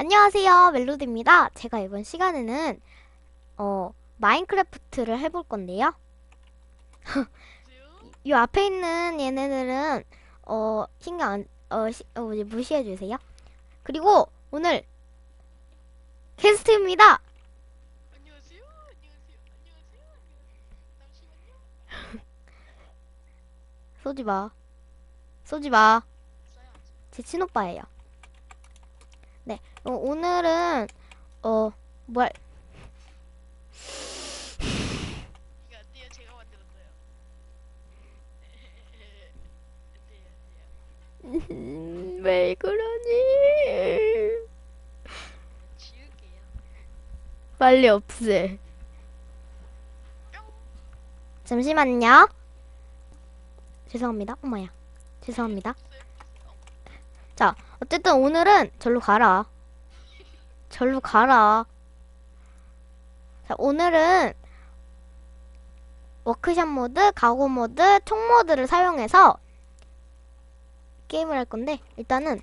안녕하세요, 멜로디입니다. 제가 이번 시간에는 마인크래프트를 해볼 건데요. 이 앞에 있는 얘네들은 신경 안 뭐지, 무시해 주세요. 그리고 오늘 게스트입니다. 안녕하세요. 안녕하세요. 안녕하세요. 잠시만요. 쏘지 마. 쏘지 마. 써야지. 제 친오빠예요. 네. 오늘은 뭘 이게 안 돼요. 제가 만들었어요. 안 돼요. 안 돼요. 왜 그러니? 지울게요. 빨리 없애. 뿅. 잠시만요. 죄송합니다. 엄마야. 죄송합니다. 자, 어쨌든 오늘은 절로 가라. 절로 가라. 자, 오늘은 워크샵 모드, 가구 모드, 총 모드를 사용해서 게임을 할 건데, 일단은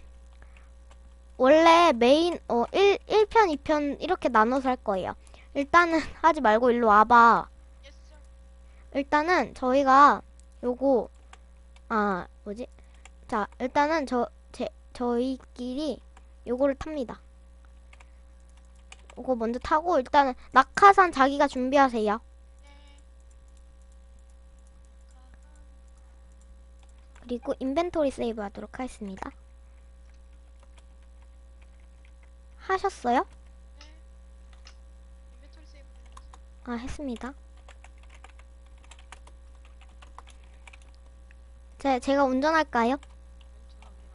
원래 메인 1편, 2편 이렇게 나눠서 할 거예요. 일단은 하지 말고 일로 와봐. 예스. 일단은 저희가 요거 뭐지? 자, 일단은 저희끼리 요거를 탑니다. 요거 먼저 타고 일단은 낙하산 자기가 준비하세요. 그리고 인벤토리 세이브 하도록 하겠습니다. 하셨어요? 인벤토리 세이브 눌렀어요. 아, 했습니다. 제가 운전할까요? 죄송합니다.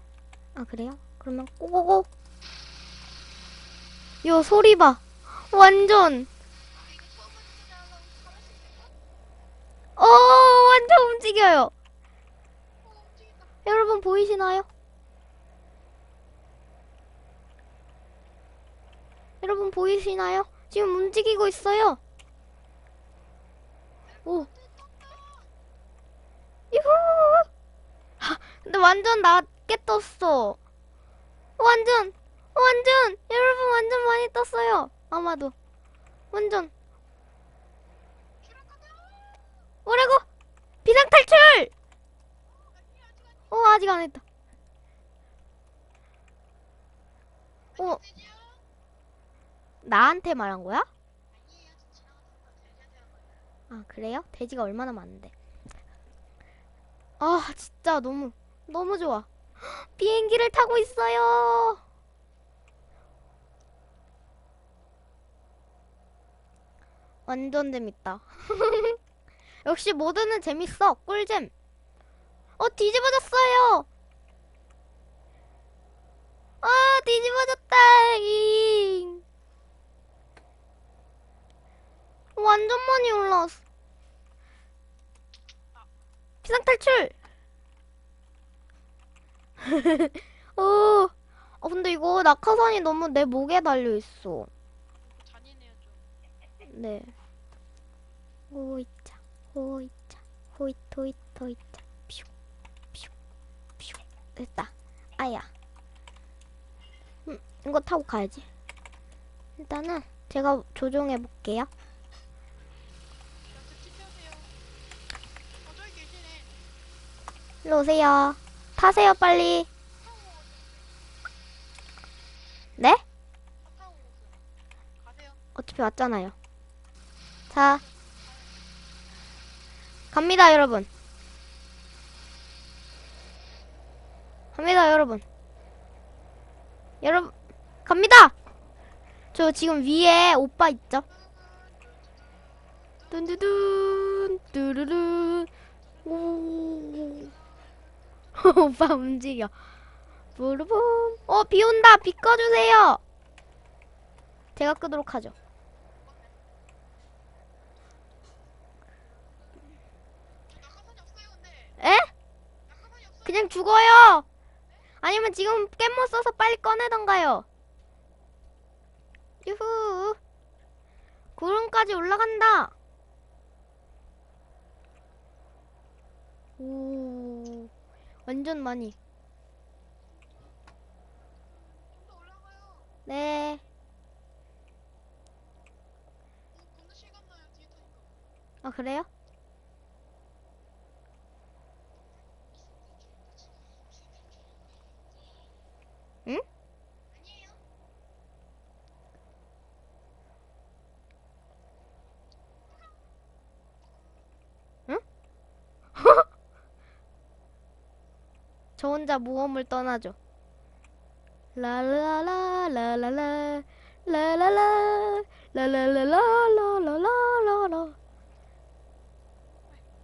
아, 그래요? 그러면 고고고. 요 소리 봐. 완전 이거 처음 만들잖아. 잘하시네요. 완전 움직여요. 움직인다. 여러분 보이시나요? 여러분 보이시나요? 지금 움직이고 있어요. 오, 이후. 근데 완전 낮게 떴어. 완전 여러분 완전 많이 떴어요. 아마도 완전 뭐라고? 비상탈출! 아직 안 했다. 어, 나한테 말한 거야? 아니에요. 지나가는 거 돼지한테 한 거예요. 아, 그래요? 돼지가 얼마나 많은데. 아, 진짜 너무 좋아. 비행기를 타고 있어요. 완전 재밌다. 역시 모드는 재밌어. 꿀잼. 뒤집어졌어요. 뒤집어졌다. 잉. 완전 많이 올라왔어. 비상탈출. 근데 이거 낙하산이 너무 내 목에 달려있어. 이거 잔인해요 좀. 네. 호이차, 호이차, 호이토이, 토이차. 퓨, 퓨, 퓨. 됐다. 아야. 이거 타고 가야지. 일단은 제가 조종해볼게요. 저한테 찝혀세요. 저기 계시네. 일로 오세요. 타세요, 빨리. 네? 타고 오세요. 가세요. 어차피 왔잖아요. 자, 갑니다, 여러분. 갑니다, 여러분. 여러분, 갑니다! 저 지금 위에 오빠 있죠? 뚠두둔, 뚜루루. 오. 오빠 움직여. 부르붐. 비 온다. 비 꺼주세요. 제가 끄도록 하죠. 낙하산이 없어요 근데. 에? 낙하산이 없어요. 그냥 죽어요. 아니면 지금 깻못 써서 빨리 꺼내던가요. 유후. 구름까지 올라간다. 오. 완전 많이. 좀 더 올라가요. 네. 건너 시간 나요. 뒤에 타니까. 아, 그래요? 응? 아니에요. 응? 저 혼자 모험을 떠나죠. 라라라 라라라 라라라 라라라라라라라라.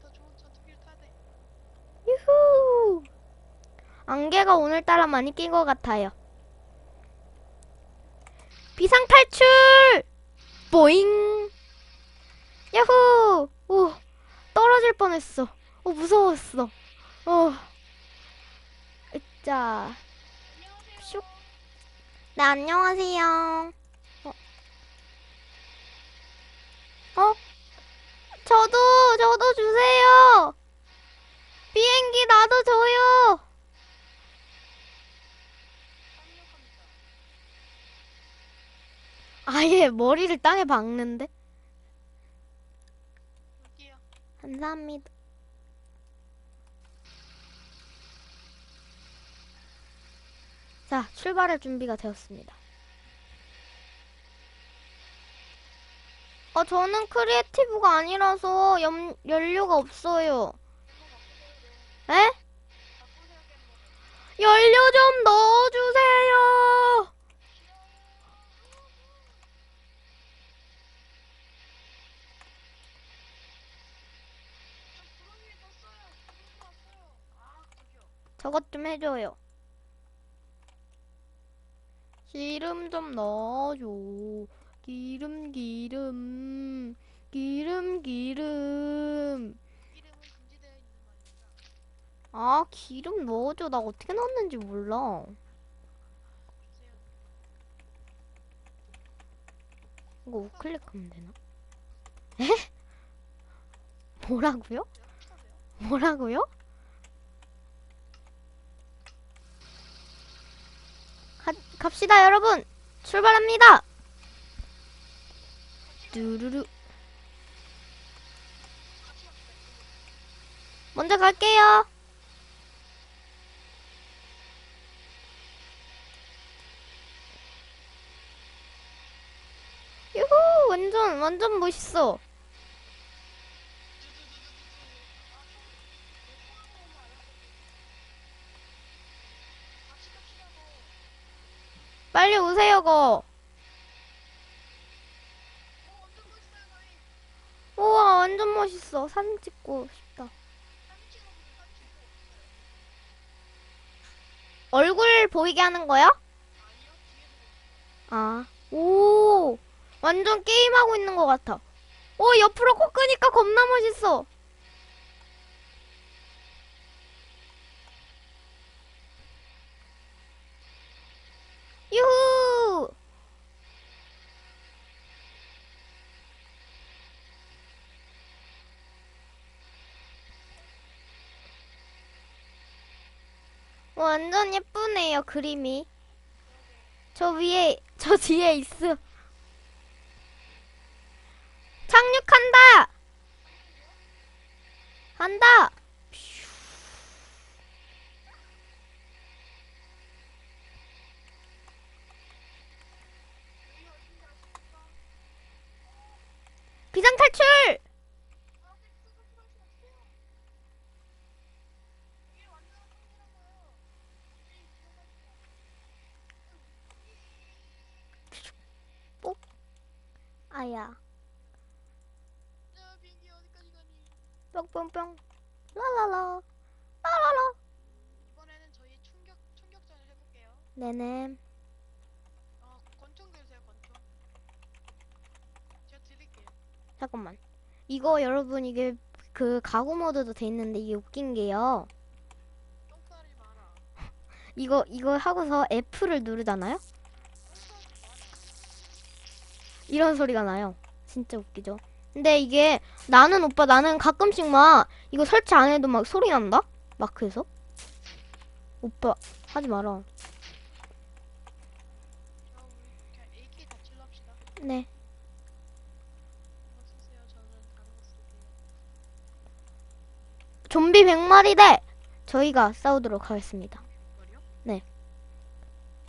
더 좋은 전투기를 타야 돼. 유후. 안개가 오늘따라 많이 낀 것 같아요. 비상 탈출! 보잉! 야호! 오, 떨어질 뻔했어. 오, 무서웠어. 자, 슉. 네, 안녕하세요. 어? 저도 주세요. 비행기 나도 줘요. 착륙합니다. 아예 머리를 땅에 박는데? 여기요. 감사합니다. 자, 출발할 준비가 되었습니다. 저는 크리에이티브가 아니라서 연료가 없어요. 에? 바꾸세요, 겜모드. 연료 좀 넣어주세요. 저 구름 위에 떴어요. 구름 왔어요. 아, 저기요. 저것 좀 해줘요. 기름 좀 넣어줘. 기름. 기름은 금지되어 있는 말입니다. 아, 기름 넣어줘. 나 어떻게 넣었는지 몰라. 주세요. 이거 우클릭하면 되나? 에? 뭐라고요? 쳐세요. 뭐라고요? 갑시다, 여러분. 출발합니다. 뚜루루. 먼저 갈게요. 유후, 완전 멋있어. 빨리 오세요, 거. 우와, 완전 멋있어. 사진 찍고 싶다. 얼굴 보이게 하는 거야? 아, 오, 완전 게임하고 있는 것 같아. 오, 옆으로 코 끄니까 겁나 멋있어. 유후! 완전 예쁘네요, 그림이. 저 뒤에 있어. 착륙한다! 한다! 비상탈출! 뽁. 아야. 저 비행기 어디까지 가니? 뿅뿅뿅. 라라라. 라라라. 이번에는 저희 총격전을 해볼게요. 네네. 권총 들으세요, 권총. 제가 드릴게요. 잠깐만. 이거 여러분, 이게 그 가구 모드도 돼 있는데 이게 웃긴 게요. 똥싸리 마라. 이거 하고서 F를 누르잖아요? 이런 소리가 나요. 진짜 웃기죠? 근데 이게 나는 가끔씩 막 이거 설치 안 해도 막 소리 난다? 마크에서? 오빠 하지 마라. 네. 이거 쓰세요. 저는 다른 거 쓸게요. 좀비 100마리 대 저희가 싸우도록 하겠습니다. 말이요?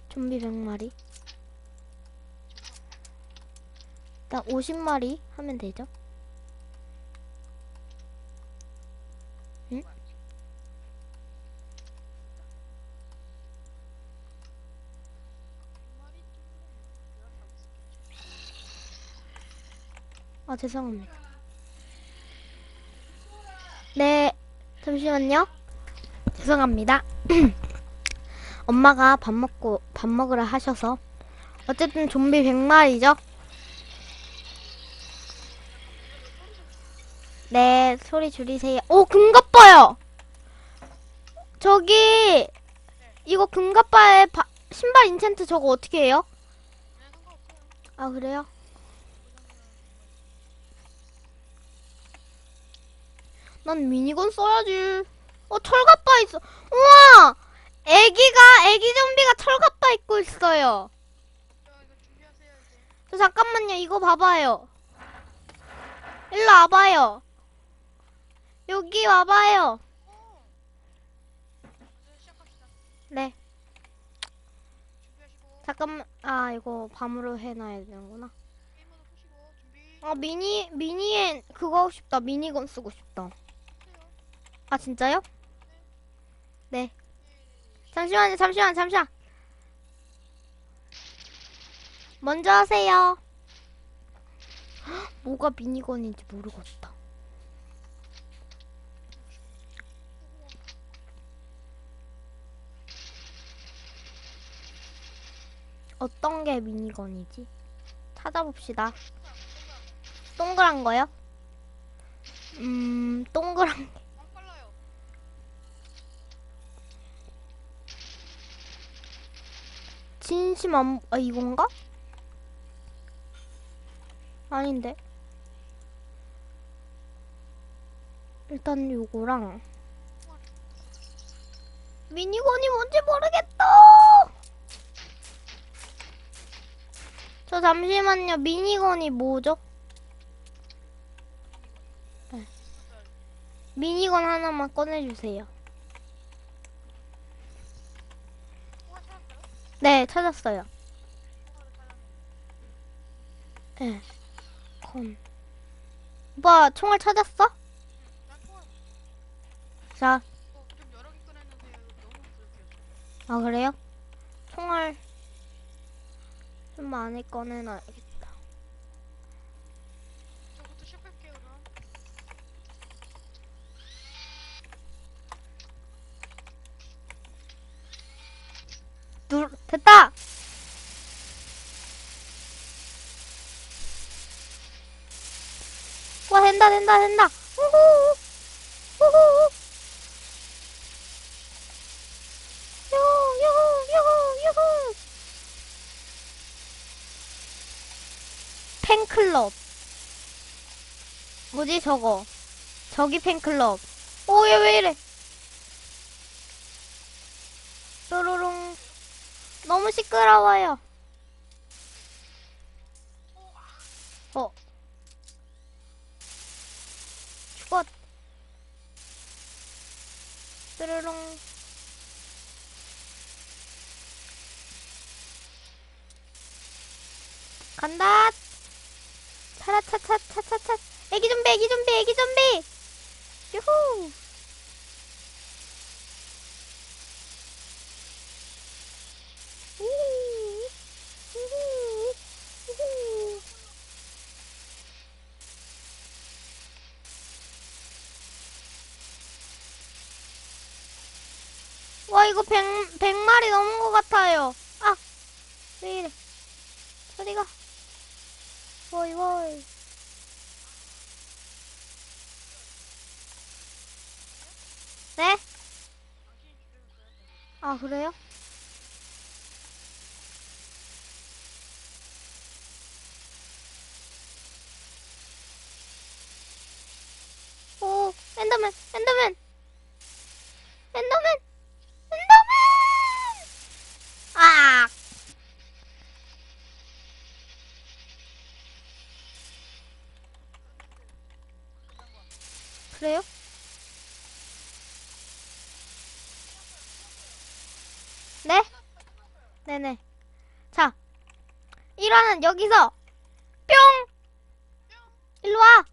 좀비 100마리. 일단 50마리 하면 되죠. 응? 말이 내가 다 쓸게요. 아, 죄송합니다. 네, 잠시만요. 죄송합니다. 엄마가 밥 먹으라 하셔서. 어쨌든 좀비 100마리죠? 네, 소리 줄이세요. 오, 금갑바요! 저기, 이거 금갑바에 신발 인챈트 저거 어떻게 해요? 네, 상관없어요. 아, 그래요? 난 미니건 써야지. 철갑바 있어. 우와! 애기 좀비가 철갑바 입고 있어요. 이거 준비하세요 이제. 저 잠깐만요. 이거 봐봐요. 일로 와봐요. 여기 와봐요. 먼저 시작합시다. 네. 준비하시고 잠깐만. 아, 이거 밤으로 해놔야 되는구나. 게임 모드 푸시고 준비. 아, 미니엔 그거 하고 싶다. 미니건 쓰고 싶다. 하세요. 아, 진짜요? 네. 잠시만요. 잠시만. 먼저 하세요. 헉, 뭐가 미니건인지 모르겠다. 어떤 게 미니건이지? 찾아봅시다. 동그란 거요? 동그란 안 빨라요. 진심 이건가? 아닌데. 일단 요거랑 미니건이 뭔지 모르겠다. 저 잠시만요. 미니건이 뭐죠? 네. 미니건 하나만 꺼내주세요. 통화 찾았어요? 네, 찾았어요. 통화를 찾았네. 네. 건. 오빠 총알 찾았어? 난 통화 자, 좀 여러 개 꺼냈는데 너무 부족해요. 아 그래요? 총알 좀 많이 꺼내놔야겠다. 저부터 시작할게요 그럼. 됐다! 와, 된다. 우후! 우후! 유후! 팬클럽. 뭐지, 저거? 저기 팬클럽. 오, 얘 왜 이래? 뾰로롱. 너무 시끄러워요. 어. 죽었. 뾰로롱. 간다. 차라차차차차차. 애기 좀비. 유후. 와, 이거 100마리 넘은 것 같아요. 아, 왜 이래. 소리가. 워이. 네? 아, 그래요? 오, 엔더맨! 아! 그래요? 네? 네네. 자, 1화는 여기서 뿅! 일로 와!